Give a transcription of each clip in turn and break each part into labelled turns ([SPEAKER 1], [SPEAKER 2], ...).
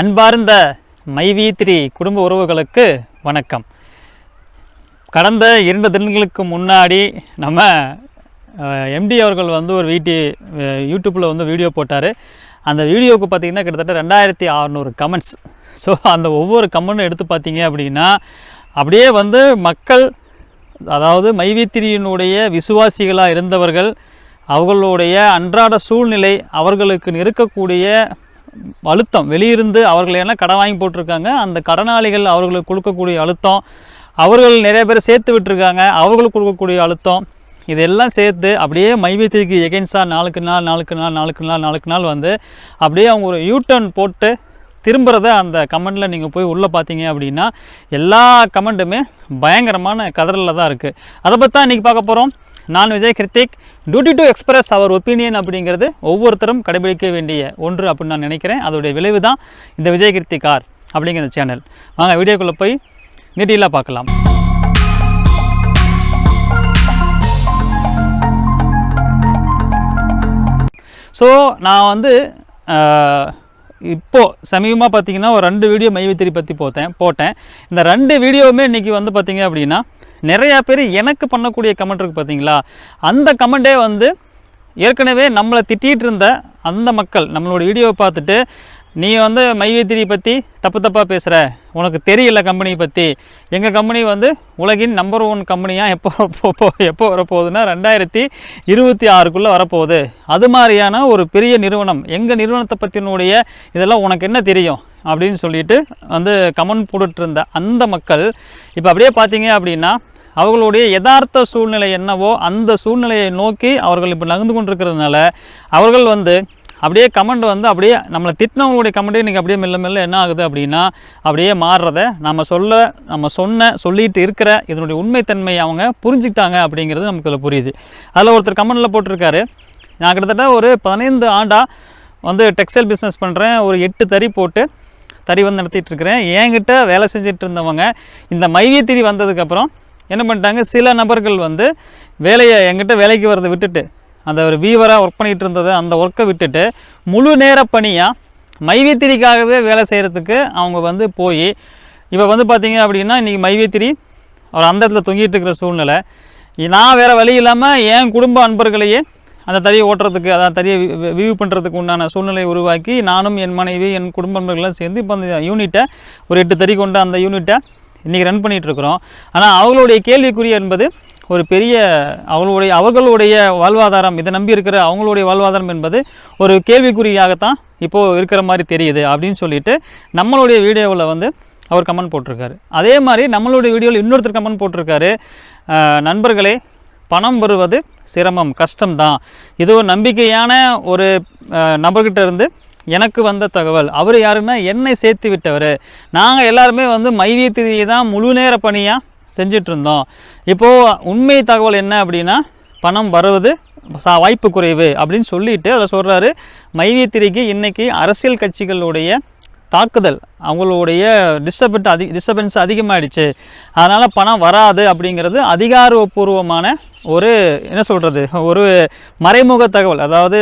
[SPEAKER 1] அன்பார்ந்த மைவி3 குடும்ப உறவுகளுக்கு வணக்கம். கடந்த 2 தினங்களுக்கு முன்னாடி நம்ம எம்டி அவர்கள் வந்து ஒரு யூடியூப்பில் வந்து வீடியோ போட்டார். அந்த வீடியோவுக்கு பார்த்திங்கன்னா கிட்டத்தட்ட 2600 கமெண்ட்ஸ். ஸோ அந்த ஒவ்வொரு கமெண்ட்டும் எடுத்து பார்த்தீங்க அப்படின்னா அப்படியே வந்து மக்கள், அதாவது மைவி3யினுடைய விசுவாசிகளாக இருந்தவர்கள், அவர்களுடைய அன்றாட சூழ்நிலை, அவர்களுக்கு இருக்கக்கூடிய அழுத்தம், வெளியிருந்து அவர்கள் என்ன கடன் வாங்கி போட்டிருக்காங்க, அந்த கடனாளிகள் அவர்களுக்கு கொடுக்கக்கூடிய அழுத்தம், அவர்கள் நிறைய பேர் சேர்த்து விட்டுருக்காங்க, அவர்களுக்கு கொடுக்கக்கூடிய அழுத்தம், இதெல்லாம் சேர்த்து அப்படியே மைவி3க்கு எகென்ஸ்டாக நாளுக்கு நாள் வந்து அப்படியே அவங்க ஒரு யூட்டர்ன் போட்டு திரும்புகிறத அந்த கமெண்டில் நீங்கள் போய் உள்ளே பார்த்தீங்க அப்படின்னா எல்லா கமெண்ட்டுமே பயங்கரமான கதறலில் தான் இருக்குது. அதை பற்றி தான் இன்றைக்கி பார்க்க போகிறோம். நான் Vijay Krithik. Duty to express அவர் ஒப்பீனியன் அப்படிங்கிறது ஒவ்வொருத்தரும் கடைபிடிக்க வேண்டிய ஒன்று அப்படின்னு நான் நினைக்கிறேன். அதோடைய விளைவு தான் இந்த விஜய் கிருத்திக் கார் அப்படிங்கிற சேனல். வாங்க வீடியோக்குள்ளே போய் டீட்டெயிலாக பார்க்கலாம். ஸோ நான் வந்து இப்போது சமீபமாக பார்த்திங்கன்னா ஒரு 2 வீடியோ மைவி3 பற்றி போட்டேன். இந்த 2 வீடியோவுமே இன்றைக்கி வந்து பார்த்திங்க அப்படின்னா நிறையா பேர் எனக்கு பண்ணக்கூடிய கமெண்ட் இருக்குது பார்த்தீங்களா, அந்த கமெண்ட்டே வந்து ஏற்கனவே நம்மளை திட்டிகிட்டு இருந்த அந்த மக்கள் நம்மளோட வீடியோவை பார்த்துட்டு, நீ வந்து மைவி3 பற்றி தப்பாக பேசுகிற, உனக்கு தெரியல கம்பெனியை பற்றி, எங்கள் கம்பெனி வந்து உலகின் நம்பர் 1 கம்பெனியாக எப்போ வரப்போகுதுன்னா 2026க்குள்ளே வரப்போகுது, அது மாதிரியான ஒரு பெரிய நிறுவனம், எங்கள் நிறுவனத்தை பற்றினுடைய இதெல்லாம் உனக்கு என்ன தெரியும் அப்படின்னு சொல்லிட்டு வந்து கமெண்ட் போட்டுட்டு இருந்த அந்த மக்கள் இப்போ அப்படியே பார்த்தீங்க அப்படின்னா அவர்களுடைய யதார்த்த சூழ்நிலை என்னவோ அந்த சூழ்நிலையை நோக்கி அவர்கள் இப்போ நகர்ந்து கொண்டிருக்கிறதுனால அவர்கள் வந்து அப்படியே கமெண்ட் வந்து அப்படியே நம்மளை திட்டினவங்களுடைய கமெண்ட்டே இன்றைக்கி அப்படியே மெல்ல என்ன ஆகுது அப்படின்னா அப்படியே மாறுறத சொல்லிட்டு இருக்கிற இதனுடைய உண்மைத்தன்மை அவங்க புரிஞ்சுக்கிட்டாங்க அப்படிங்கிறது நமக்கு இதில் புரியுது. அதில் ஒருத்தர் கமெண்டில் போட்டிருக்காரு, நான் கிட்டத்தட்ட ஒரு 15 ஆண்டாக வந்து டெக்ஸ்டைல் பிஸ்னஸ் பண்ணுறேன், ஒரு 8 தறி போட்டு தறி வந்து நடத்திட்டுருக்கிறேன். என்கிட்ட வேலை செஞ்சுட்டு இருந்தவங்க இந்த மைவி3 வந்ததுக்கப்புறம் என்ன பண்ணிட்டாங்க, சில நபர்கள் வந்து என்கிட்ட வேலைக்கு வரதை விட்டுட்டு, அந்த ஒரு வீவராக ஒர்க் பண்ணிகிட்டு இருந்ததை அந்த ஒர்க்கை விட்டுட்டு முழு நேர பணியாக மைவி3க்காகவே வேலை செய்கிறதுக்கு அவங்க வந்து போய் இப்போ வந்து பார்த்திங்க அப்படின்னா இன்றைக்கி மைவி3 அவர் அந்த இடத்துல தொங்கிட்டு இருக்கிற சூழ்நிலை. நான் வேறு வழி இல்லாமல் என் குடும்ப அன்பர்களையே அந்த தறியை ஓட்டுறதுக்கு, அதாவது தறியை வியூ பண்ணுறதுக்கு உண்டான சூழ்நிலையை உருவாக்கி நானும் என் மனைவி என் குடும்ப நண்பர்கள்லாம் சேர்ந்து இப்போ அந்த யூனிட்டை ஒரு 8 தறி கொண்டு அந்த யூனிட்டை இன்றைக்கி ரன் பண்ணிகிட்ருக்குறோம். ஆனால் அவங்களுடைய கேள்விக்குறி என்பது ஒரு பெரிய அவர்களுடைய வாழ்வாதாரம், இதை நம்பி இருக்கிற அவங்களுடைய வாழ்வாதாரம் என்பது ஒரு கேள்விக்குறியாகத்தான் இப்போது இருக்கிற மாதிரி தெரியுது அப்படின்னு சொல்லிட்டு நம்மளுடைய வீடியோவில் வந்து அவர் கமெண்ட் போட்டிருக்காரு. அதே மாதிரி நம்மளுடைய வீடியோவில் இன்னொருத்தர் கமெண்ட் போட்டிருக்காரு, நண்பர்களே பணம் வருவது சிரமம், கஷ்டம்தான், இது ஒரு நம்பிக்கையான ஒரு நபர்கிட்ட இருந்து எனக்கு வந்த தகவல். அவர் யாருன்னா என்னை சேர்த்து விட்டவர். நாங்கள் எல்லாருமே வந்து மைவி3 தான் முழு நேர பணியாக செஞ்சிட்ருந்தோம். இப்போது உண்மை தகவல் என்ன அப்படின்னா பணம் வருவது வாய்ப்பு குறைவு அப்படின்னு சொல்லிட்டு அதை சொல்கிறாரு. மைவி3க்கு இன்றைக்கி அரசியல் கட்சிகளுடைய தாக்குதல், அவங்களுடைய டிஸ்டர்பன்ஸ் அதிகமாகிடுச்சு, அதனால் பணம் வராது அப்படிங்கிறது அதிகாரப்பூர்வமான ஒரு என்ன சொல்கிறது, ஒரு மறைமுக தகவல், அதாவது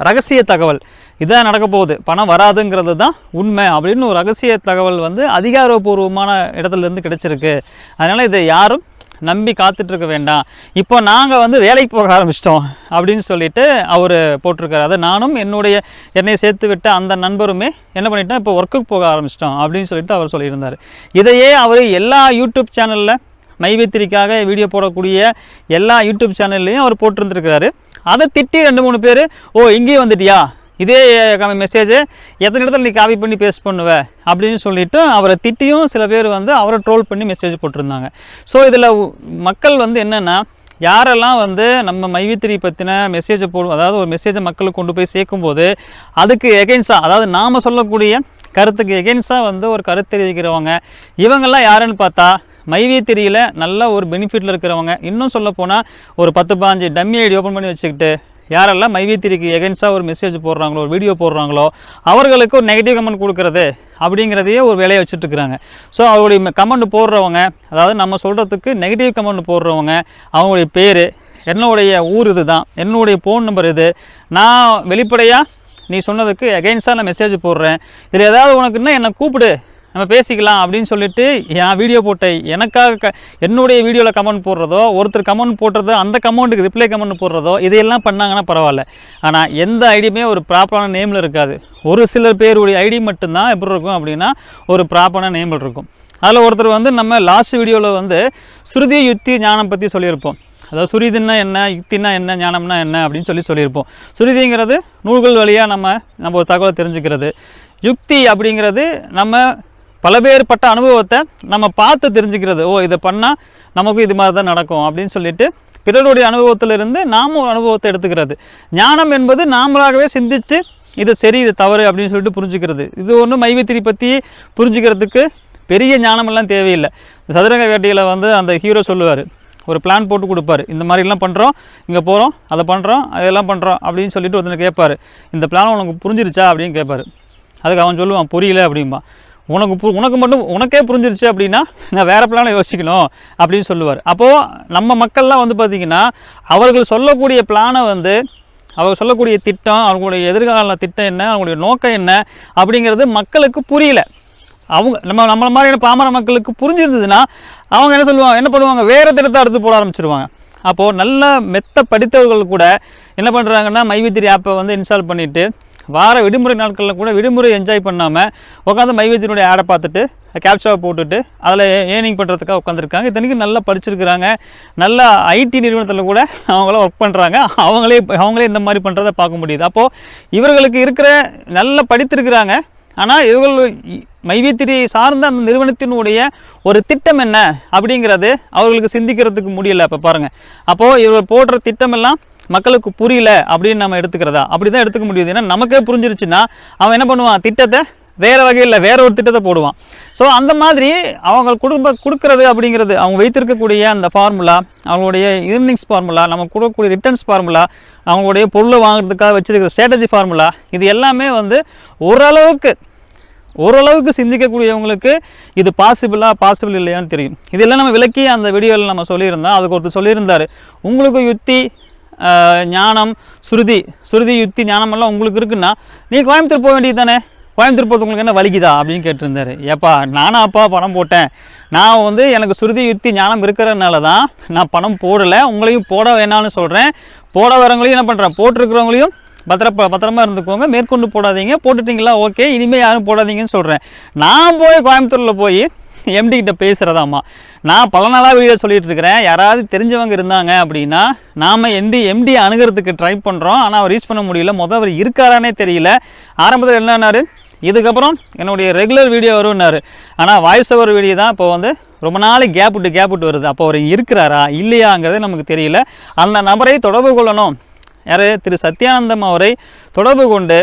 [SPEAKER 1] ரகசிய தகவல். இதான் நடக்க போகுது, பணம் வராதுங்கிறது தான் உண்மை அப்படின்னு ஒரு ரகசிய தகவல் வந்து அதிகாரப்பூர்வமான இடத்துலேருந்து கிடைச்சிருக்கு. அதனால் இதை யாரும் நம்பி காத்துட்ருக்க வேண்டாம், இப்போ நாங்கள் வந்து வேலைக்கு போக ஆரம்பிச்சிட்டோம் அப்படின்னு சொல்லிட்டு அவர் போட்டிருக்காரு. அதை நானும் என்னை சேர்த்து விட்ட அந்த நண்பருமே என்ன பண்ணிட்டோம், இப்போ ஒர்க்குக்கு போக ஆரம்பிச்சிட்டோம் அப்படின்னு சொல்லிட்டு அவர் சொல்லியிருந்தார். இதையே அவர் எல்லா யூடியூப் சேனலில் மைவி3க்காக வீடியோ போடக்கூடிய எல்லா யூடியூப் சேனல்லையும் அவர் போட்டிருந்துருக்கிறாரு. அதை திட்டி 2-3 பேர், ஓ இங்கேயும் வந்துட்டியா, இதே மெசேஜு எத்தனை இடத்துல நீ காப்பி பண்ணி பேஸ்ட் பண்ணுவ அப்படின்னு சொல்லிவிட்டு அவரை திட்டியும் சில பேர் வந்து அவரை ட்ரோல் பண்ணி மெசேஜ் போட்டிருந்தாங்க. ஸோ இதில் மக்கள் வந்து என்னென்னா, யாரெல்லாம் வந்து நம்ம மைவி3 பற்றின மெசேஜை அதாவது ஒரு மெசேஜை மக்களுக்கு கொண்டு போய் சேர்க்கும்போது அதுக்கு எகென்ஸ்டாக, அதாவது நாம் சொல்லக்கூடிய கருத்துக்கு எகென்ஸ்டாக வந்து ஒரு கருத்து தெரிவிக்கிறவங்க, இவங்கெல்லாம் யாருன்னு பார்த்தா மைவி3யில் நல்ல ஒரு பெனிஃபிட்டில் இருக்கிறவங்க. இன்னும் சொல்லப்போனால் ஒரு 10-15 டம்மி ஐடி ஓப்பன் பண்ணி வச்சுக்கிட்டு யாரெல்லாம் மைவி3க்கு எகென்ஸ்டாக ஒரு மெசேஜ் போடுறாங்களோ, ஒரு வீடியோ போடுறாங்களோ, அவர்களுக்கு ஒரு நெகட்டிவ் கமெண்ட் கொடுக்குறது அப்படிங்கிறதையே ஒரு வேலையை வச்சுட்ருக்குறாங்க. ஸோ அவருடைய கமெண்ட் போடுறவங்க, அதாவது நம்ம சொல்கிறதுக்கு நெகட்டிவ் கமெண்ட் போடுறவங்க, அவங்களுடைய பேர், என்னுடைய ஊர் இது தான், என்னுடைய ஃபோன் நம்பர் இது, நான் வெளிப்படையாக நீ சொன்னதுக்கு அகைன்ஸ்டாக நான் மெசேஜ் போடுறேன், இதில் ஏதாவது உனக்குன்னா என்னை கூப்பிடு, நம்ம பேசிக்கலாம் அப்படின்னு சொல்லிட்டு என் வீடியோ போட்ட எனக்காக என்னுடைய வீடியோவில் கமெண்ட் போடுறதோ, ஒருத்தர் கமெண்ட் போடுறதோ, அந்த கமெண்ட்டுக்கு ரிப்ளை கமெண்ட் போடுறதோ, இதையெல்லாம் பண்ணாங்கன்னா பரவாயில்ல. ஆனால் எந்த ஐடியுமே ஒரு ப்ராப்பரான நேமில் இருக்காது. ஒரு சில பேருடைய ஐடி மட்டும்தான் எப்படி இருக்கும் அப்படின்னா ஒரு ப்ராப்பரான நேமில் இருக்கும். அதில் ஒருத்தர் வந்து நம்ம லாஸ்ட் வீடியோவில் வந்து ஸ்ருதி யுக்தி ஞானம் பற்றி சொல்லியிருப்போம். அதாவது சுருதின்னா என்ன, யுக்தினா என்ன, ஞானம்னா என்ன அப்படின்னு சொல்லியிருப்போம். சுருதிங்கிறது நூல்கள் வழியாக நம்ம ஒரு தகவலை தெரிஞ்சுக்கிறது. யுக்தி அப்படிங்கிறது நம்ம பலவேறுபட்ட அனுபவத்தை நம்ம பார்த்து தெரிஞ்சுக்கிறது. ஓ, இதை பண்ணால் நமக்கு இது மாதிரி தான் நடக்கும் அப்படின்னு சொல்லிட்டு பிறருடைய அனுபவத்திலிருந்து நாம் ஒரு அனுபவத்தை எடுத்துக்கிறது. ஞானம் என்பது நாமளாகவே சிந்தித்து இது சரி இது தவறு அப்படின்னு சொல்லிட்டு புரிஞ்சுக்கிறது. இது ஒன்று மைவித்திரி பற்றி புரிஞ்சுக்கிறதுக்கு பெரிய ஞானமெல்லாம் தேவையில்லை. சதுரங்க வேட்டையில் வந்து அந்த ஹீரோ சொல்லுவார், ஒரு பிளான் போட்டு கொடுப்பாரு, இந்த மாதிரிலாம் பண்ணுறோம், இங்கே போகிறோம், அதை பண்ணுறோம், அதெல்லாம் பண்ணுறோம் அப்படின்னு சொல்லிட்டு ஒருத்தனை கேட்பார், இந்த பிளான் உனக்கு புரிஞ்சிருச்சா அப்படின்னு கேட்பார். அதுக்கு அவன் சொல்லுவான் புரியல அப்படின்பா. உனக்கு மட்டும் உனக்கே புரிஞ்சிருச்சு அப்படின்னா நான் வேறு பிளானை யோசிக்கணும் அப்படின்னு சொல்லுவார். அப்போது நம்ம மக்கள்லாம் வந்து பார்த்திங்கன்னா அவர்கள் சொல்லக்கூடிய பிளானை வந்து அவர் சொல்லக்கூடிய திட்டம், அவங்களுடைய எதிர்கால திட்டம் என்ன, அவங்களுடைய நோக்கம் என்ன அப்படிங்கிறது மக்களுக்கு புரியல. நம்மளை மாதிரியான பாமர மக்களுக்கு புரிஞ்சிருந்ததுன்னா அவங்க என்ன பண்ணுவாங்க, வேறு திட்டத்தை அடுத்து போட ஆரம்பிச்சிருவாங்க. அப்போது நல்ல மெத்த படித்தவர்கள் கூட என்ன பண்ணுறாங்கன்னா மைவித்திரி ஆப்பை வந்து இன்ஸ்டால் பண்ணிவிட்டு வார விடுமுறை நாட்களில் கூட விடுமுறை என்ஜாய் பண்ணாமல் உட்காந்து மைவித்திரியுடைய ஆடை பார்த்துட்டு கேப்சாவை போட்டுட்டு அதில் ஏர்னிங் பண்ணுறதுக்காக உட்காந்துருக்காங்க. இத்தனைக்கும் நல்லா படிச்சிருக்கிறாங்க, நல்லா ஐடி நிறுவனத்தில் கூட அவங்களாம் ஒர்க் பண்ணுறாங்க. அவங்களே இந்த மாதிரி பண்ணுறதை பார்க்க முடியுது. அப்போது இவர்களுக்கு இருக்கிற நல்லா படித்திருக்கிறாங்க. ஆனால் இவர்கள் மைவித்திரி சார்ந்த அந்த நிறுவனத்தினுடைய ஒரு திட்டம் என்ன அப்படிங்கிறது அவர்களுக்கு சிந்திக்கிறதுக்கு முடியலை. இப்போ பாருங்கள், அப்போது இவர்கள் போடுற திட்டமெல்லாம் மக்களுக்கு புரியல அப்படின்னு நம்ம எடுத்துக்கிறதா? அப்படி தான் எடுத்துக்க முடியுது. ஏன்னா நமக்கே புரிஞ்சிருச்சுன்னா அவன் என்ன பண்ணுவான், திட்டத்தை வேறு வகையில் வேற ஒரு திட்டத்தை போடுவான். ஸோ அந்த மாதிரி அவங்க கொடுக்கறது அப்படிங்கிறது அவங்க வைத்திருக்கக்கூடிய அந்த ஃபார்முலா, அவங்களுடைய ஏர்னிங்ஸ் ஃபார்முலா, நம்ம கொடுக்கக்கூடிய ரிட்டர்ன்ஸ் ஃபார்முலா, அவங்களுடைய பொருளை வாங்குறதுக்காக வச்சுருக்கிற ஸ்ட்ராட்டஜி ஃபார்முலா, இது எல்லாமே வந்து ஓரளவுக்கு சிந்திக்கக்கூடியவங்களுக்கு இது பாசிபிள் இல்லையான்னு தெரியும். இதெல்லாம் நம்ம விளக்கி அந்த வீடியோவில் நம்ம சொல்லியிருந்தோம். அதுக்கு ஒருத்தர் சொல்லியிருந்தார், உங்களுக்கு யுக்தி ஞானம் சுருதி யுக்தி ஞானமெல்லாம் உங்களுக்கு இருக்குன்னா நீ கோயம்புத்தூர் போக வேண்டியது தானே, கோயம்புத்தூர் போகிறது உங்களுக்கு என்ன வலிக்குதா அப்படின்னு கேட்டிருந்தாரு. ஏப்பா நானும் அப்பா பணம் போட்டேன், நான் வந்து எனக்கு சுருதி யுக்தி ஞானம் இருக்கிறதுனால தான் நான் பணம் போடலை, உங்களையும் போட வேணாம்னு சொல்கிறேன். போட வரவங்களையும் என்ன பண்ணுறேன், போட்டிருக்கிறவங்களையும் பத்திரமா இருந்துக்கோங்க, மேற்கொண்டு போடாதீங்க, போட்டுட்டிங்களா ஓகே, இனிமேல் யாரும் போடாதீங்கன்னு சொல்கிறேன். நான் போய் கோயம்புத்தூரில் போய் எம்டி கிட்ட பேசுகிறதாம்மா. நான் பல நாளாக வீடியோ சொல்லிகிட்டு இருக்கிறேன். யாராவது தெரிஞ்சவங்க இருந்தாங்க அப்படின்னா நாம் எம்டி அணுகிறதுக்கு ட்ரை பண்ணுறோம். ஆனால் அவர் ரீச் பண்ண முடியல. அவர் இருக்காரானே தெரியல. ஆரம்பத்தில் என்னன்னாரு, இதுக்கப்புறம் என்னுடைய ரெகுலர் வீடியோ வரும்னாரு. ஆனால் வாய்ஸ் ஓவர் வீடியோ தான் இப்போ வந்து ரொம்ப நாளைக்கு கேப் விட்டு வருது. அப்போ அவர் இருக்கிறாரா இல்லையாங்கிறது நமக்கு தெரியல. அந்த நபரை தொடர்பு கொள்ளணும். யார், திரு சத்யானந்தம் அவரை தொடர்பு கொண்டு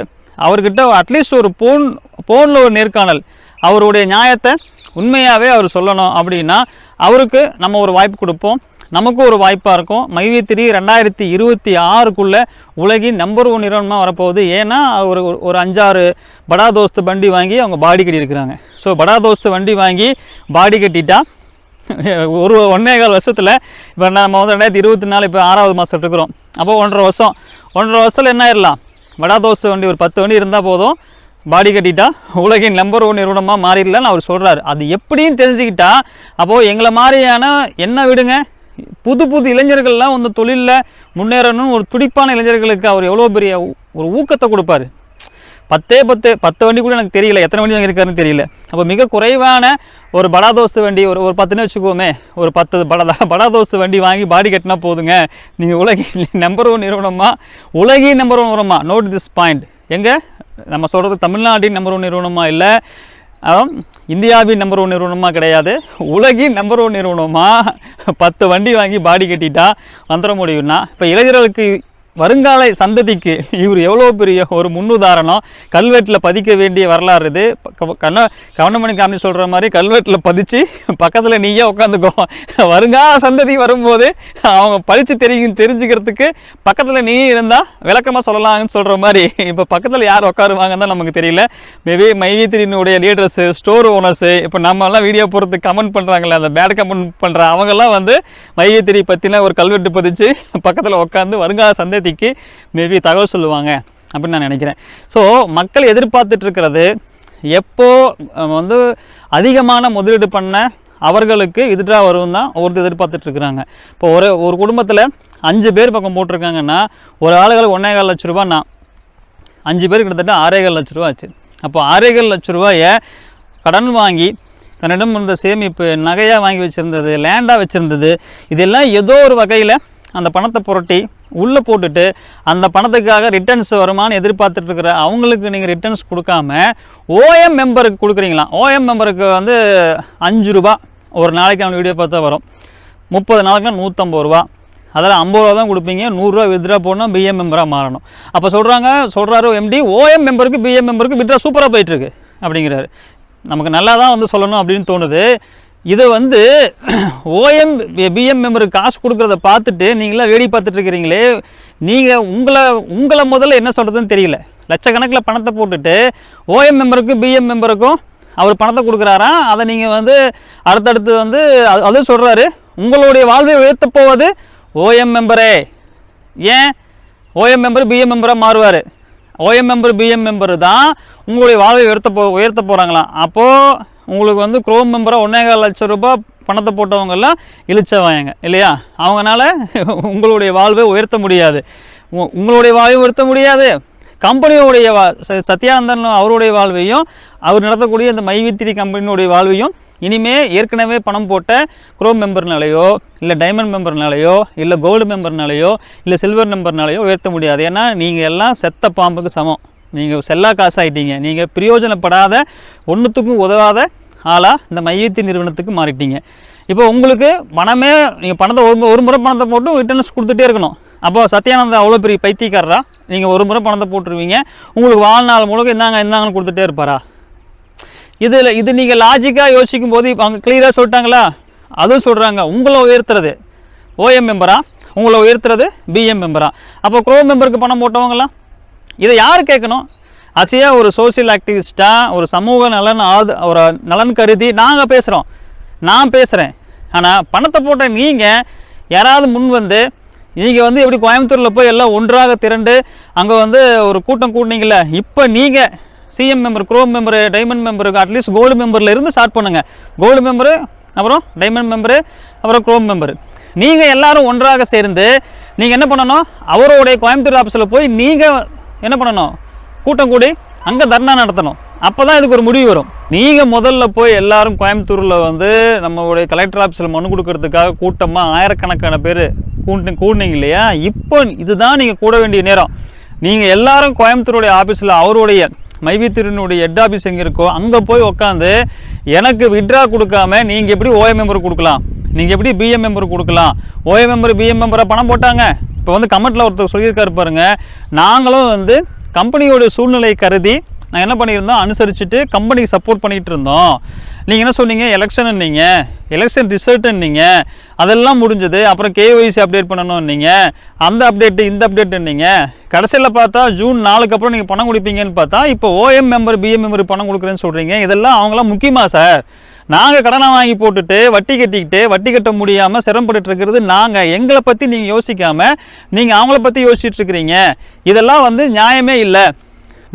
[SPEAKER 1] அவர்கிட்ட அட்லீஸ்ட் ஒரு ஃபோனில் ஒரு நேர்காணல், அவருடைய நியாயத்தை உண்மையாகவே அவர் சொல்லணும் அப்படின்னா அவருக்கு நம்ம ஒரு வாய்ப்பு கொடுப்போம். நமக்கும் ஒரு வாய்ப்பாக இருக்கும். மைவித்திரி 2026க்குள்ளே உலகின் நம்பர் 1 நிறுவனமாக வரப்போகுது. ஏன்னா ஒரு 5-6 படா தோஸ்து வண்டி வாங்கி அவங்க பாடி கட்டியிருக்கிறாங்க. ஸோ படா தோஸ்து வண்டி வாங்கி பாடி கட்டிட்டா ஒரு 1.25 வருஷத்தில் இப்போ நம்ம வந்து 2024 இப்போ 6வது மாதம் இருக்கிறோம். அப்போ 1.5 வருஷத்தில் என்ன ஆயிடலாம், படா தோஸ்து வண்டி ஒரு 10 வண்டி இருந்தால் போதும், பாடி கட்டிட்டா உலகின் நம்பர் 1 நிறுவனமாக மாறிடலான்னு அவர் சொல்கிறார். அது எப்படின்னு தெரிஞ்சுக்கிட்டா அப்போது எங்களை மாதிரியான என்ன விடுங்க புது இளைஞர்கள்லாம் வந்து தொழிலில் முன்னேறணும் ஒரு துடிப்பான இளைஞர்களுக்கு அவர் எவ்வளோ பெரிய ஒரு ஊக்கத்தை கொடுப்பார். 10 வண்டி கூட எனக்கு தெரியல, எத்தனை வண்டி வாங்கியிருக்காருன்னு தெரியல. அப்போ மிக குறைவான ஒரு படா தோஸ்து வண்டி ஒரு 10ன்னு வச்சுக்கோமே, ஒரு 10 படா தோஸ்து வண்டி வாங்கி பாடி கட்டினா போதுங்க, நீங்கள் உலகின் நம்பர் 1 நிறுவனமாக, உலகின் நம்பர் 1 நிறுவனமாக, நோட் திஸ் பாயிண்ட். எங்கே நம்ம சொல்கிறது தமிழ்நாட்டின் நம்பர் 1 நிறுவனமாக இல்லை, இந்தியாவின் நம்பர் 1 நிறுவனமாக கிடையாது, உலகின் நம்பர் 1 நிறுவனமாக 10 வண்டி வாங்கி பாடி கட்டிட்டா வந்துட முடியும்னா இப்போ இளைஞர்களுக்கு வருங்கால சந்ததிக்கு இவர் எவ்வளோ பெரிய ஒரு முன்னுதாரணம். கல்வெட்டில் பதிக்க வேண்டிய வரலாறு இது. கவனமணி காமெடி சொல்கிற மாதிரி கல்வெட்டில் பதித்து பக்கத்தில் நீயே உட்காந்துக்கோ, வருங்கால சந்ததி வரும்போது அவங்க படித்து தெரிஞ்சுக்கிறதுக்கு பக்கத்தில் நீ இருந்தால் விளக்கமாக சொல்லலாம்னு சொல்கிற மாதிரி இப்போ பக்கத்தில் யார் உட்காருவாங்கன்னு தான் நமக்கு தெரியல. மேபி மைவித்திரியினுடைய லீடர்ஸு, ஸ்டோர் ஓனர்ஸு, இப்போ நம்மலாம் வீடியோ போகிறதுக்கு கமெண்ட் பண்ணுறாங்களே, அந்த பேட் கமெண்ட் பண்ணுற அவங்கெல்லாம் வந்து மைவித்திரி பற்றின ஒரு கல்வெட்டு பதிச்சு பக்கத்தில் உட்காந்து வருங்கால சந்ததி மேபி தகவல் சொல்லுவாங்க அப்படின்னு நான் நினைக்கிறேன். ஸோ மக்கள் எதிர்பார்த்துட்டு இருக்கிறது எப்போ வந்து அதிகமான முதலீடு பண்ண அவர்களுக்கு வித்ட்ரா வரும் தான் ஒருத்தர் எதிர்பார்த்துட்டு இருக்கிறாங்க. இப்போ ஒரு குடும்பத்தில் 5 பேர் பக்கம் போட்டிருக்காங்கன்னா ஒரு ஆளுகளுக்கு 1.25 லட்ச ரூபா, நான் 5 பேர் கிட்டத்தட்ட 6.25 லட்ச ரூபா ஆச்சு. அப்போ 6.25 லட்ச ரூபாயை கடன் வாங்கி தன்னிடம் இருந்த சேமிப்பு, நகையாக வாங்கி வச்சுருந்தது, லேண்டாக வச்சுருந்தது, இதெல்லாம் ஏதோ ஒரு வகையில் அந்த பணத்தை புரட்டி உள்ளே போட்டுட்டு அந்த பணத்துக்காக ரிட்டர்ன்ஸ் வருமானு எதிர்பார்த்துட்டு இருக்கிற அவங்களுக்கு நீங்கள் ரிட்டர்ன்ஸ் கொடுக்காம ஓஎம் மெம்பருக்கு கொடுக்குறீங்களா? ஓஎம் மெம்பருக்கு வந்து 5 ரூபா ஒரு நாளைக்கு அவன் வீடியோ பார்த்தா வரும், 30 நாளைக்குனா 150 ரூபா, அதில் 50 ரூபா தான் கொடுப்பீங்க, 100 ரூபா வித்ட்ரா போடணும், பிஎம் மெம்பராக மாறணும். அப்போ சொல்கிறாரு எம்டி ஓஎம் மெம்பருக்கு பிஎம் மெம்பருக்கு வித்ட்ரா சூப்பராக போயிட்டுருக்கு அப்படிங்கிறாரு. நமக்கு நல்லா தான் வந்து சொல்லணும் அப்படின்னு தோணுது. இது வந்து ஓஎம் பிஎம் மெம்பருக்கு காசு கொடுக்குறத பார்த்துட்டு நீங்களாம் வேடி பார்த்துட்டு இருக்கிறீங்களே, நீங்கள் உங்களை முதல்ல என்ன சொல்கிறதுன்னு தெரியல. லட்சக்கணக்கில் பணத்தை போட்டுட்டு ஓஎம் மெம்பருக்கும் பிஎம் மெம்பருக்கும் அவர் பணத்தை கொடுக்குறாராம். அதை நீங்கள் வந்து அடுத்தடுத்து வந்து அதுவும் சொல்கிறாரு, உங்களுடைய வாழ்வை உயர்த்த போவது ஓஎம் மெம்பரே. ஏன் ஓஎம் மெம்பர் பிஎம் மெம்பராக மாறுவார்? ஓஎம் மெம்பர் பிஎம் மெம்பர் தான் உங்களுடைய வாழ்வை உயர்த்த போகிறாங்களாம். அப்போது உங்களுக்கு வந்து குரோம் மெம்பராக 1.25 லட்ச ரூபா பணத்தை போட்டவங்கெல்லாம் இழிச்சவாங்க இல்லையா? அவங்களால உங்களுடைய வாழ்வை உயர்த்த முடியாது. உங்களுடைய வாழ்வை உயர்த்த முடியாது, கம்பெனியோடைய சத்யானந்தன் அவருடைய வாழ்வையும் அவர் நடத்தக்கூடிய இந்த மைவித்திரி கம்பெனியோடைய வாழ்வையும் இனிமே ஏற்கனவே பணம் போட்ட குரோம் மெம்பர்னாலேயோ இல்லை டைமண்ட் மெம்பர்னாலேயோ இல்லை கோல்டு மெம்பர்னாலேயோ இல்லை சில்வர் மெம்பர்னாலேயோ உயர்த்த முடியாது. ஏன்னா நீங்கள் எல்லாம் செத்த பாம்புக்கு சமம். நீங்கள் செல்லா காசு ஆகிட்டீங்க. நீங்கள் பிரயோஜனப்படாத ஒன்றுத்துக்கும் உதவாத ஆளாக இந்த மையத்தின் நிறுவனத்துக்கு மாறிட்டீங்க. இப்போ உங்களுக்கு பணமே நீங்கள் பணத்தை ஒரு முறை பணத்தை போட்டு ரிட்டர்ன்ஸ் கொடுத்துட்டே இருக்கணும். அப்போ சத்யானந்தா அவ்வளோ பெரிய பைத்தியக்காரரா? நீங்கள் ஒரு முறை பணத்தை போட்டுருவீங்க, உங்களுக்கு வாழ்நாள் முழுக்க இந்தாங்கன்னு கொடுத்துட்டே இருப்பாரா? இது நீங்கள் லாஜிக்காக யோசிக்கும் போது இப்போ அவங்க கிளியராக சொல்லிட்டாங்களா? அதுவும் சொல்கிறாங்க, உங்களை உயர்த்துறது ஓஎம் மெம்பரா, உங்களை உயர்த்துறது பிஎம் மெம்பரா. அப்போ குரோம் மெம்பருக்கு பணம் போட்டவங்களாம் இதை யார் கேட்கணும்? அசையாக ஒரு சோசியல் ஆக்டிவிஸ்ட்டாக ஒரு சமூக ஒரு நலன் கருதி நாங்கள் பேசுகிறோம், நான் பேசுகிறேன். ஆனால் பணத்தை போட்ட நீங்கள் யாராவது முன் வந்து நீங்கள் வந்து எப்படி கோயம்புத்தூரில் போய் எல்லாம் ஒன்றாக திரண்டு அங்கே வந்து ஒரு கூட்டம் கூட்டினீங்களே, இப்போ நீங்கள் CM member, chrome member, diamond மெம்பருக்கு அட்லீஸ்ட் கோல்டு மெம்பரில் இருந்து ஸ்டார்ட் பண்ணுங்கள். கோல்டு மெம்பரு, அப்புறம் டைமண்ட் மெம்பரு, அப்புறம் குரோம் மெம்பரு. நீங்கள் எல்லோரும் ஒன்றாக சேர்ந்து நீங்கள் என்ன பண்ணணும்? அவருடைய கோயம்புத்தூர் ஆஃபீஸில் போய் நீங்கள் என்ன பண்ணணும்? கூட்டம் கூடி அங்கே தர்ணா நடத்தணும். அப்போ தான் இதுக்கு ஒரு முடிவு வரும். நீங்கள் முதல்ல போய் எல்லாரும் கோயம்புத்தூரில் வந்து நம்மளுடைய கலெக்டர் ஆஃபீஸில் மனு கொடுக்கறதுக்காக கூட்டமாக ஆயிரக்கணக்கான பேர் கூட்டினீங்க இல்லையா? இப்போ இதுதான் நீங்கள் கூட வேண்டிய நேரம். நீங்கள் எல்லாரும் கோயம்புத்தூருடைய ஆஃபீஸில் அவருடைய மைவித்திரனுடைய ஹெட் ஆஃபீஸ் எங்கே இருக்கோ அங்கே போய் உட்காந்து எனக்கு விட்ரா கொடுக்காம நீங்கள் எப்படி ஓஎம் மெம்பருக்கு கொடுக்கலாம், நீங்கள் எப்படி பிஎம் மெம்பருக்கு கொடுக்கலாம்? ஓஎம் மெம்பர் பிஎம் மெம்பராக பணம் போட்டாங்க. இப்போ வந்து கமெண்ட்டில் ஒருத்தர் சொல்லியிருக்காரு பாருங்கள், நாங்களும் வந்து கம்பெனியோட சூழ்நிலை கருதி நாங்கள் என்ன பண்ணியிருந்தோம், அனுசரிச்சுட்டு கம்பெனிக்கு சப்போர்ட் பண்ணிகிட்டு இருந்தோம். நீங்கள் என்ன சொன்னீங்க? எலெக்ஷன் எலெக்ஷன் ரிசல்ட்டுன்னீங்க, அதெல்லாம் முடிஞ்சது. அப்புறம் கேஒய்சி அப்டேட் பண்ணணும்னீங்க, அந்த அப்டேட்டு இந்த அப்டேட்டுன்னீங்க. கடைசியில் பார்த்தா ஜூன் 4க்கு அப்புறம் நீங்கள் பணம் கொடுப்பீங்கன்னு பார்த்தா இப்போ ஓஎம் மெம்பர் பிஎம் மெம்பர் பணம் கொடுக்குறேன்னு சொல்கிறீங்க. இதெல்லாம் அவங்களாம் முக்கியமாக சார்? நாங்கள் கடனை வாங்கி போட்டுட்டு வட்டி கட்ட முடியாமல் சிரமப்பட்டு இருக்கிறது நாங்கள். எங்களை பற்றி நீங்கள் யோசிக்காமல் நீங்கள் அவங்கள பற்றி யோசிச்சுட்டு இருக்கிறீங்க. இதெல்லாம் வந்து நியாயமே இல்லை.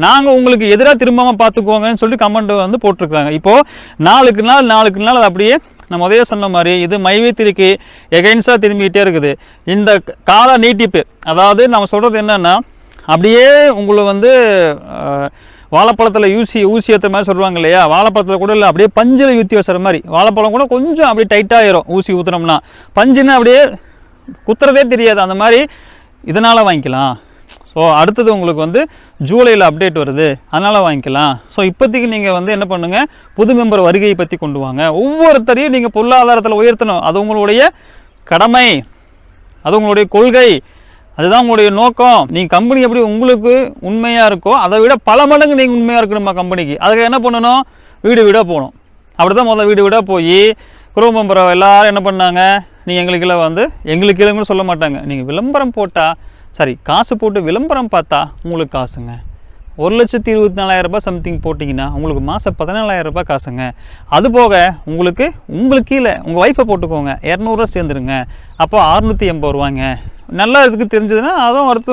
[SPEAKER 1] நாங்கள் உங்களுக்கு எதிராக திரும்பாமல் பார்த்துக்குவோங்கன்னு சொல்லிட்டு கமெண்ட் வந்து போட்டிருக்காங்க. இப்போது நாளுக்கு நாள் அது அப்படியே நம்ம உதய சொன்ன மாதிரி இது மைவித்திரிக்கு எகைன்ஸ்டாக திரும்பிக்கிட்டே இருக்குது. இந்த கால நீட்டிப்பு, அதாவது நம்ம சொல்கிறது என்னென்னா, அப்படியே உங்களை வந்து வாழைப்பழத்தில் ஊசி ஏற்ற மாதிரி சொல்லுவாங்க இல்லையா? வாழைப்பழத்தில் கூட இல்லை, அப்படியே பஞ்சில் ஊற்றி வச்சுற மாதிரி. வாழைப்பழம் கூட கொஞ்சம் அப்படியே டைட்டாகிடும் ஊசி ஊற்றுனோம்னா, பஞ்சுன்னு அப்படியே குத்துறதே தெரியாது. அந்த மாதிரி இதனால் வாங்கிக்கலாம். ஸோ அடுத்தது உங்களுக்கு வந்து ஜூலையில் அப்டேட் வருது, அதனால் வாங்கிக்கலாம். ஸோ இப்போதைக்கு நீங்கள் வந்து என்ன பண்ணுங்கள், புது மெம்பர் வருகையை பற்றி கொண்டு வாங்க. ஒவ்வொருத்தரையும் நீங்கள் பொருளாதாரத்தில் உயர்த்தணும். அது உங்களுடைய கடமை, அது உங்களுடைய கொள்கை, அதுதான் உங்களுடைய நோக்கம். நீங்கள் கம்பெனி எப்படி உங்களுக்கு உண்மையாக இருக்கோ அதை விட பல மடங்கு நீங்கள் உண்மையாக இருக்கணுமா கம்பெனிக்கு. அதுக்கு என்ன பண்ணணும்? வீடாக போகணும். அப்படி தான் முதல்ல வீடாக போய் குரோம் மெம்பரை எல்லோரும் என்ன பண்ணாங்க, நீங்கள் எங்களுக்கெல்லாம் வந்து எங்களுக்கு இல்லைன்னு சொல்ல மாட்டாங்க. நீங்கள் விளம்பரம் போட்டால் சரி, காசு போட்டு விளம்பரம் பார்த்தா உங்களுக்கு காசுங்க. 1,24,000 ரூபாய் சம்திங் போட்டிங்கன்னா உங்களுக்கு மாதம் 14,000 ரூபாய் காசுங்க. அது போக உங்களுக்கு கீழே உங்கள் ஒய்ஃபை போட்டுக்கோங்க, 200 ரூபா சேர்ந்துருங்க. அப்போ 680 ரூபாங்க. நல்லா இதுக்கு தெரிஞ்சதுன்னா அதுவும் அடுத்து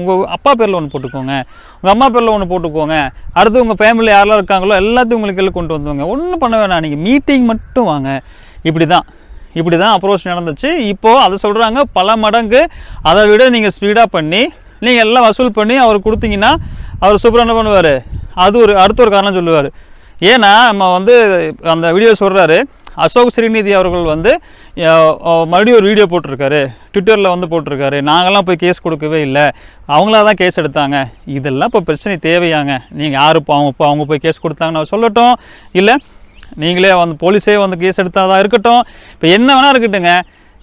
[SPEAKER 1] உங்கள் அப்பா பேரில் ஒன்று போட்டுக்கோங்க, உங்கள் அம்மா பேரில் ஒன்று போட்டுக்கோங்க, அடுத்து உங்கள் ஃபேமிலியில் யாரெல்லாம் இருக்காங்களோ எல்லாத்தையும் உங்களுக்கு எல்லாம் கொண்டு வந்துவாங்க, ஒன்றும் பண்ண வேணாம், நீங்கள் மீட்டிங் மட்டும் வாங்க. இப்படி தான் அப்ரோச் நடந்துச்சு. இப்போது அதை சொல்கிறாங்க பல மடங்கு அதை விட நீங்கள் ஸ்பீடாக பண்ணி நீங்கள் எல்லாம் வசூல் பண்ணி அவர் கொடுத்தீங்கன்னா அவர் சூப்பராக என்ன பண்ணுவார், அது அடுத்த ஒரு காரணம் சொல்லுவார். ஏன்னா நம்ம வந்து அந்த வீடியோ சொல்கிறாரு, அசோக் ஸ்ரீநிதி அவர்கள் வந்து மறுபடியும் ஒரு வீடியோ போட்டிருக்காரு, ட்விட்டரில் வந்து போட்டிருக்காரு, நாங்கள்லாம் போய் கேஸ் கொடுக்கவே இல்லை, அவங்களா தான் கேஸ் எடுத்தாங்க. இதெல்லாம் இப்போ பிரச்சனை தேவையாங்க, நீங்கள் யார் இப்போ அவங்க போய் கேஸ் கொடுத்தாங்கன்னு சொல்லட்டும், இல்லை நீங்களே வந்து போலீஸே வந்து கேஸ் எடுத்தாதான் இருக்கட்டும், இப்போ என்ன வேணால் இருக்கட்டுங்க.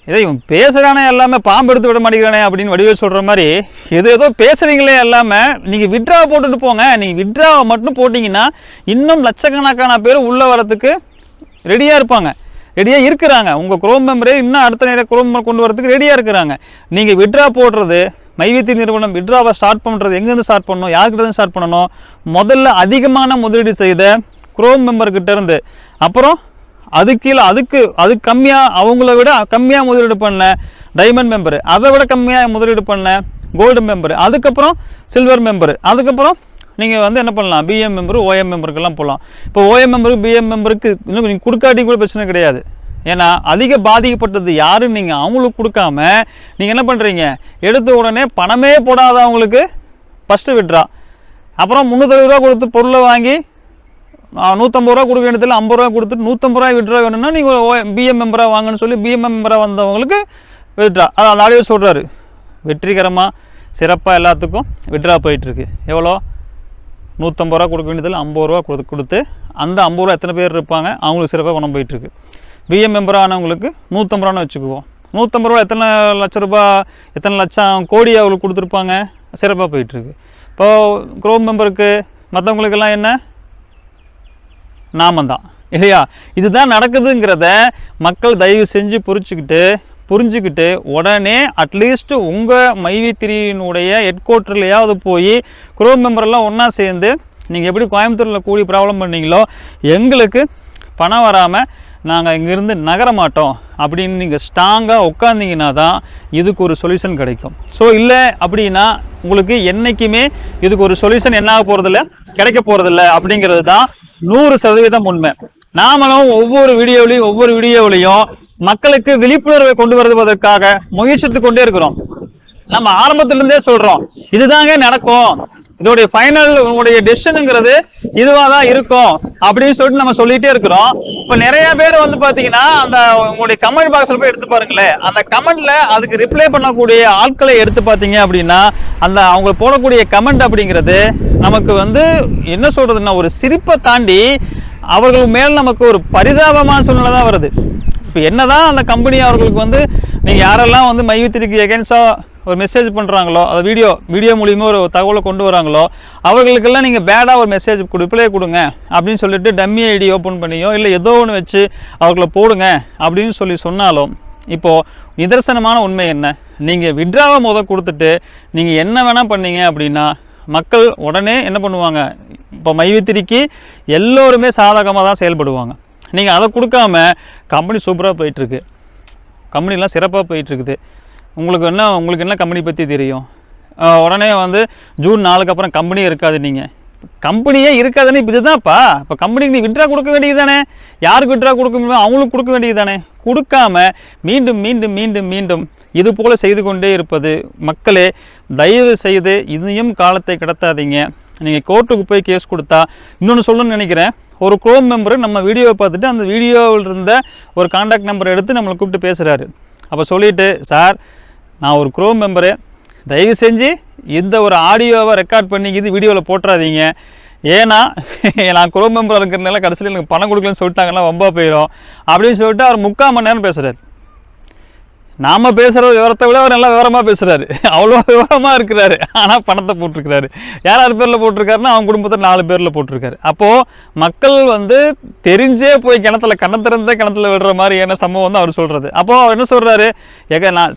[SPEAKER 1] இதை இவன் பேசுகிறானே எல்லாமே பாம்பு எடுத்து விட மாட்டேங்கிறானே அப்படின்னு வடிவேல் சொல்கிற மாதிரி ஏதோ பேசுகிறீங்களே எல்லாமே நீங்கள் விட்ராவை போட்டுட்டு போங்க. நீங்கள் விட்ராவை மட்டும் போட்டிங்கன்னா இன்னும் லட்சக்கணக்கான பேர் உள்ளே வரத்துக்கு ரெடியாக இருப்பாங்க, ரெடியாக இருக்கிறாங்க. உங்கள் குரோம் மெம்பரே இன்னும் அடுத்த நேரம் குரோம் மெம்பர் கொண்டு வரதுக்கு ரெடியாக இருக்கிறாங்க. நீங்கள் விட்ரா போடுறது, மைவித்தி நிறுவனம் விட்ராவை ஸ்டார்ட் பண்ணுறது எங்கேருந்து ஸ்டார்ட் பண்ணணும், யார்கிட்ட ஸ்டார்ட் பண்ணணும், முதல்ல அதிகமான முதலீடு செய்த குரோம் மெம்பர்கிட்ட இருந்து, அப்புறம் அதுக்கு கம்மியாக அவங்கள விட கம்மியாக முதலீடு பண்ண டைமண்ட் மெம்பரு, அதை விட கம்மியாக முதலீடு பண்ண கோல்டு மெம்பரு, அதுக்கப்புறம் சில்வர் மெம்பரு, அதுக்கப்புறம் நீங்கள் வந்து என்ன பண்ணலாம் பிஎம் மெம்பரு ஓஎம் மெம்பருக்கெல்லாம் போகலாம். இப்போ ஓஎம் மெம்பருக்கு பிஎம் மெம்பருக்கு இன்னும் நீங்கள் கொடுக்காட்டி கூட பிரச்சனை கிடையாது. ஏன்னா அதிக பாதிக்கப்பட்டது யாரும் நீங்கள் அவங்களுக்கு கொடுக்காம நீங்கள் என்ன பண்ணுறீங்க, எடுத்த உடனே பணமே போடாதவங்களுக்கு ஃபஸ்ட்டு விட்ரா, அப்புறம் 360 ரூபா கொடுத்து பொருளை வாங்கி 150 ரூபா கொடுக்க வேண்டியதில் 50 ரூபா கொடுத்துட்டு 150 ரூபாய் விட்ரா வேணும்னா நீங்கள் பிஎம் மெம்பராக வாங்கன்னு சொல்லி பிஎம் மெம்பராக வந்தவங்களுக்கு விட்ரா. அது அந்த ஆடியோ சொல்கிறாரு, வெற்றிகரமாக சிறப்பாக எல்லாத்துக்கும் விட்ரா போயிட்டுருக்கு. எவ்வளோ 150 ரூபா கொடுக்க வேண்டியதில் 50 ரூபா கொடுத்து அந்த 50 ரூபா எத்தனை பேர் இருப்பாங்க அவங்களுக்கு சிறப்பாக பணம் போயிட்டுருக்கு. பிஎம் மெம்பர் ஆனவங்களுக்கு 150 ரூபான்னு வச்சுக்குவோம், 150 ரூபா எத்தனை லட்சம் ரூபா எத்தனை லட்சம் கோடி அவங்களுக்கு கொடுத்துருப்பாங்க, சிறப்பாக போயிட்டுருக்கு. இப்போது குரோம் மெம்பருக்கு மற்றவங்களுக்கெல்லாம் என்ன நாமந்தான் இல்லையா? இதுதான் நடக்குதுங்கிறத மக்கள் தயவு செஞ்சு புரிஞ்சுக்கிட்டு உடனே அட்லீஸ்ட்டு உங்கள் மைவி3னுடைய ஹெட் குவார்ட்டர்லையாவது போய் குரோம் மெம்பரெல்லாம் ஒன்றா சேர்ந்து நீங்கள் எப்படி கோயம்புத்தூரில் கூடி ப்ராப்ளம் பண்ணீங்களோ எங்களுக்கு பணம் வராமல் நாங்கள் இங்கேருந்து நகர மாட்டோம் அப்படின்னு நீங்கள் ஸ்ட்ராங்காக உட்காந்திங்கன்னா தான் இதுக்கு ஒரு சொல்யூஷன் கிடைக்கும். ஸோ இல்லை அப்படின்னா உங்களுக்கு என்றைக்குமே இதுக்கு ஒரு சொல்யூஷன் என்ன ஆக போகிறதில்ல, கிடைக்க போகிறதில்ல அப்படிங்கிறது தான் 100% உண்மை. நாமளும் ஒவ்வொரு வீடியோவிலையும் மக்களுக்கு விழிப்புணர்வை கொண்டு வருவதற்காக முயற்சித்து கொண்டே இருக்கிறோம். நம்ம ஆரம்பத்திலிருந்தே சொல்றோம் இதுதாங்க நடக்கும், இதோடைய ஃபைனல் உங்களுடைய டெசிஷனுங்கிறது இதுவாக தான் இருக்கும் அப்படின்னு சொல்லிட்டு நம்ம சொல்லிட்டே இருக்கிறோம். இப்போ நிறைய பேர் வந்து பார்த்தீங்கன்னா அந்த உங்களுடைய கமெண்ட் பாக்ஸில் போய் எடுத்து பாருங்களேன், அந்த கமெண்ட்ல அதுக்கு ரிப்ளை பண்ணக்கூடிய ஆட்களை எடுத்து பார்த்தீங்க அப்படின்னா அந்த அவங்க போடக்கூடிய கமெண்ட் அப்படிங்கிறது நமக்கு வந்து என்ன சொல்றதுன்னா ஒரு சிரிப்பை தாண்டி அவர்கள் மேல் நமக்கு ஒரு பரிதாபமான சூழ்நிலை தான் வருது. இப்போ என்னதான் அந்த கம்பெனி அவர்களுக்கு வந்து நீங்கள் யாரெல்லாம் வந்து மைவி3க்கு எகென்ஸ்டாக ஒரு மெசேஜ் பண்ணுறாங்களோ, அது வீடியோ மூலியமாக ஒரு தகவலை கொண்டு வராங்களோ அவர்களுக்கெல்லாம் நீங்கள் பேடாக ஒரு மெசேஜ் ரிப்ளை கொடுங்க அப்படின்னு சொல்லிட்டு டம்மி ஐடி ஓப்பன் பண்ணியோ இல்லை ஏதோ ஒன்று வச்சு அவர்களை போடுங்க அப்படின்னு சொன்னாலும் இப்போது நிதர்சனமான உண்மை என்ன, நீங்கள் விட்ராவை கொடுத்துட்டு நீங்கள் என்ன வேணால் பண்ணீங்க அப்படின்னா மக்கள் உடனே என்ன பண்ணுவாங்க, இப்போ மைவி3க்கு எல்லோருமே சாதகமாக தான் செயல்படுவாங்க. நீங்கள் அதை கொடுக்காம கம்பெனி சூப்பராக போயிட்டுருக்கு, கம்பெனிலாம் சிறப்பாக போயிட்டுருக்குது, உங்களுக்கு என்ன கம்பெனி பற்றி தெரியும், உடனே வந்து ஜூன் 4க்கு அப்புறம் கம்பெனியே இருக்காது, நீங்கள் கம்பெனியே இருக்காதுன்னு இப்போ இதுதான்ப்பா. இப்போ கம்பெனிக்கு நீ விட்ரா கொடுக்க வேண்டியது தானே, யாருக்கு விட்ரா கொடுக்க முடியுமோ அவங்களுக்கு கொடுக்க வேண்டியது தானே. கொடுக்காம மீண்டும் மீண்டும் மீண்டும் மீண்டும் இது போல் செய்து கொண்டே இருப்பது, மக்களே தயவு செய்து இதையும் காலத்தை கடத்தாதீங்க. நீங்கள் கோர்ட்டுக்கு போய் கேஸ் கொடுத்தா இன்னொன்று சொல்லணும்னு நினைக்கிறேன், ஒரு குரோம் மெம்பரு நம்ம வீடியோவை பார்த்துட்டு அந்த வீடியோவில் இருந்த ஒரு கான்டாக்ட் நம்பர் எடுத்து நம்மளை கூப்பிட்டு பேசுகிறாரு. அப்போ சொல்லிவிட்டு, சார் நான் ஒரு குரோம் மெம்பரு, தயவு செஞ்சு இந்த ஒரு ஆடியோவை ரெக்கார்ட் பண்ணி இது வீடியோவில் போட்டுறாதீங்க, ஏன்னா நான் குரோம் மெம்பர் இருக்கிறதுனால கடைசியில் எனக்கு பணம் கொடுக்கலன்னு சொல்லிட்டாங்கன்னா ரொம்ப போயிடும் அப்படின்னு சொல்லிட்டு அவர் 3/4 மணி நேரம் பேசுகிறார். நாம் பேசுகிற விவரத்தை விட அவர் நல்லா விவரமாக பேசுகிறாரு, அவ்வளோ விவரமாக இருக்கிறாரு. ஆனால் பணத்தை போட்டிருக்கிறாரு. யார் பேரில் போட்டிருக்காருன்னா அவங்க குடும்பத்தில் 4 பேரில் போட்டிருக்காரு. அப்போது மக்கள் வந்து தெரிஞ்சே போய் கிணத்துல விடுற மாதிரியான சம்பவம் வந்து அவர் சொல்கிறது. அப்போது அவர் என்ன சொல்கிறாரு,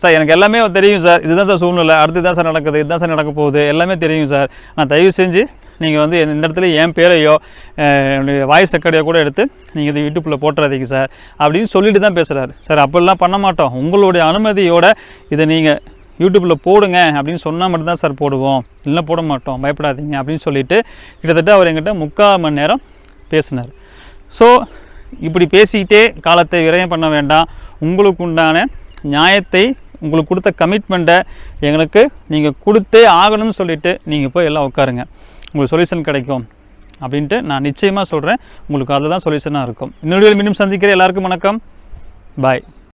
[SPEAKER 1] சார் எனக்கு எல்லாமே தெரியும் சார், இதுதான் சார் சூழ்நிலை, அடுத்து தான் சார் நடக்குது, இதுதான் சார் நடக்க போகுது, எல்லாமே தெரியும் சார், நான் தயவு செஞ்சு நீங்கள் வந்து இந்த இடத்துல என் பேரையோ என்னுடைய வாய்ஸ் ரெக்கார்டையோ கூட எடுத்து நீங்கள் இது யூடியூப்பில் போட்டுறாதீங்க சார் அப்படின்னு சொல்லிட்டு தான் பேசுகிறாரு. சார் அப்படிலாம் பண்ண மாட்டோம், உங்களுடைய அனுமதியோடு இதை நீங்கள் யூடியூப்பில் போடுங்க அப்படின்னு சொன்னால் மட்டும்தான் சார் போடுவோம், இல்லை போட மாட்டோம், பயப்படாதீங்க அப்படின்னு சொல்லிட்டு கிட்டத்தட்ட அவர் எங்கிட்ட 3/4 மணி நேரம் பேசினார். ஸோ இப்படி பேசிக்கிட்டே காலத்தை விரயம் பண்ண வேண்டாம். உங்களுக்கு உண்டான நியாயத்தை, உங்களுக்கு கொடுத்த கமிட்மெண்ட்டை எங்களுக்கு நீங்கள் கொடுத்தே ஆகணும்னு சொல்லிவிட்டு நீங்கள் போய் எல்லாம் உட்காருங்க, உங்களுக்கு சொல்யூஷன் கிடைக்கும் அப்படின்ட்டு நான் நிச்சயமாக சொல்கிறேன். உங்களுக்கு அதில் தான் சொல்யூஷனாக இருக்கும். இன்னொரு மீண்டும் சந்திக்கிறேன். எல்லாருக்கும் வணக்கம், பாய்.